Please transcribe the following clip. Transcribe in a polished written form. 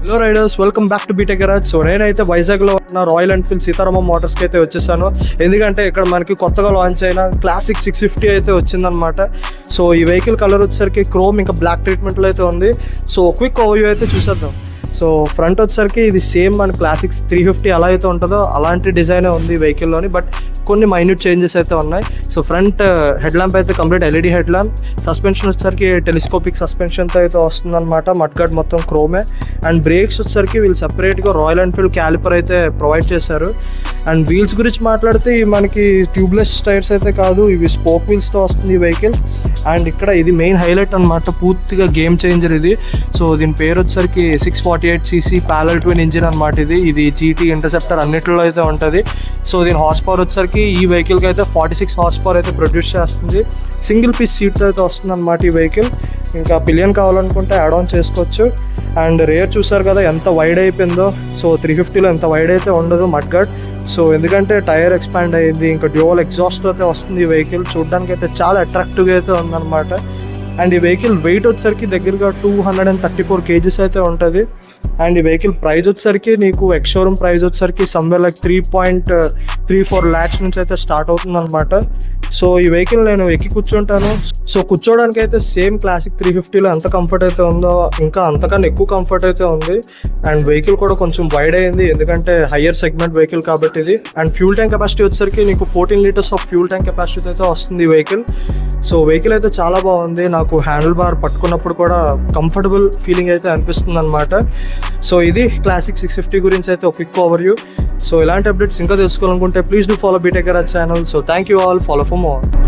Hello riders, welcome back to BTech garage. So నేనైతే వైజాగ్లో ఉన్న రాయల్ ఎన్ఫీల్డ్ సీతారామ మోటార్స్కి అయితే వచ్చేసాను. ఎందుకంటే ఇక్కడ మనకి కొత్తగా లాంచ్ అయిన క్లాసిక్ 650 అయితే వచ్చిందనమాట. సో ఈ వెహికల్ కలర్ వచ్చేసరికి క్రోమ్ ఇంకా బ్లాక్ ట్రీట్మెంట్లో అయితే ఉంది. సో క్విక్ ఓవర్వ్యూ అయితే చూసేద్దాం. సో ఫ్రంట్ వచ్చేసరికి ఇది సేమ్ మన క్లాసిక్ 350 ఎలా అయితే ఉంటుందో అలాంటి డిజైనే ఉంది ఈ వెహికల్లోని, బట్ కొన్ని మైన్యూట్ చేంజెస్ అయితే ఉన్నాయి. సో ఫ్రంట్ హెడ్ ల్యాంప్ అయితే complete LED head lamp. Suspension వచ్చేసరికి టెలిస్కోపిక్ సస్పెన్షన్తో అయితే వస్తుందన్నమాట. మడ్గార్డ్ మొత్తం క్రోమే. అండ్ బ్రేక్స్ వచ్చేసరికి వీళ్ళు సెపరేట్గా రాయల్ ఎన్ఫీల్డ్ క్యాలిపర్ అయితే ప్రొవైడ్ చేశారు. అండ్ వీల్స్ గురించి మాట్లాడితే మనకి ట్యూబ్లెస్ టైర్స్ అయితే కాదు, ఇవి స్పోక్ వీల్స్తో వస్తుంది ఈ వెహికల్. అండ్ ఇక్కడ ఇది మెయిన్ హైలైట్ అనమాట, పూర్తిగా గేమ్ చేంజర్ ఇది. సో దీని పేరు వచ్చేసరికి 648cc ప్యారలల్ ట్విన్ ఇంజిన్ అనమాట. ఇది జీటీ ఇంటర్సెప్టర్ అన్నిటిలో అయితే ఉంటుంది. సో దీని హార్స్ పవర్ వచ్చేసరికి ఈ వెహికల్కి అయితే 46 హార్స్ పవర్ అయితే ప్రొడ్యూస్ చేస్తుంది. సింగిల్ పీస్ సీట్ అయితే వస్తుంది అనమాట ఈ వెహికల్. ఇంకా పిలియన్ కావాలనుకుంటే యాడ్ ఆన్ చేసుకోవచ్చు. అండ్ రేర్ చూసారు కదా ఎంత వైడ్ అయిపోయిందో. సో 350లో ఎంత వైడ్ అయితే ఉండదు మడ్గార్డ్. సో ఎందుకంటే టైర్ ఎక్స్పాండ్ అయ్యింది, ఇంకా డ్యూయల్ ఎగ్జాస్ట్ అయితే వస్తుంది ఈ వెహికల్. చూడడానికి అయితే చాలా అట్రాక్టివ్గా అయితే ఉందన్నమాట. అండ్ ఈ వెహికల్ వెయిట్ వచ్చేసరికి దగ్గరగా 234 kgs అయితే ఉంటుంది. అండ్ ఈ వెహికల్ ప్రైస్ వచ్చేసరికి నీకు ఎక్స్ షోరూమ్ ప్రైస్ వచ్చేసరికి సమ్వేర్ లైక్ 3.34 lakhs నుంచి అయితే స్టార్ట్ అవుతుంది అనమాట. సో ఈ వెహికల్ నేను ఎక్కి కూర్చుంటాను. సో కూర్చోడానికి అయితే సేమ్ క్లాసిక్ 350లో ఎంత కంఫర్ట్ అయితే ఉందో ఇంకా అంతకన్నా ఎక్కువ కంఫర్ట్ అయితే ఉంది. అండ్ వెహికల్ కూడా కొంచెం వైడ్ అయింది, ఎందుకంటే హయ్యర్ సెగ్మెంట్ వెహికల్ కాబట్టి ఇది. అండ్ ఫ్యూల్ ట్యాంక్ కెపాసిటీ వచ్చేసరికి నీకు 14 liters of fuel tank capacity అయితే వస్తుంది ఈ వెహికల్. సో వెహికల్ అయితే చాలా బాగుంది. నాకు హ్యాండిల్ బార్ పట్టుకున్నప్పుడు కూడా కంఫర్టబుల్ ఫీలింగ్ అయితే అనిపిస్తుంది అనమాట. సో ఇది క్లాసిక్ 650 గురించి అయితే ఒక క్విక్ ఓవర్వ్యూ. సో ఇలాంటి అప్డేట్స్ ఇంకా తెలుసుకోవాలనుకుంటే please do follow BTech garage channel. So thank you all, follow for more.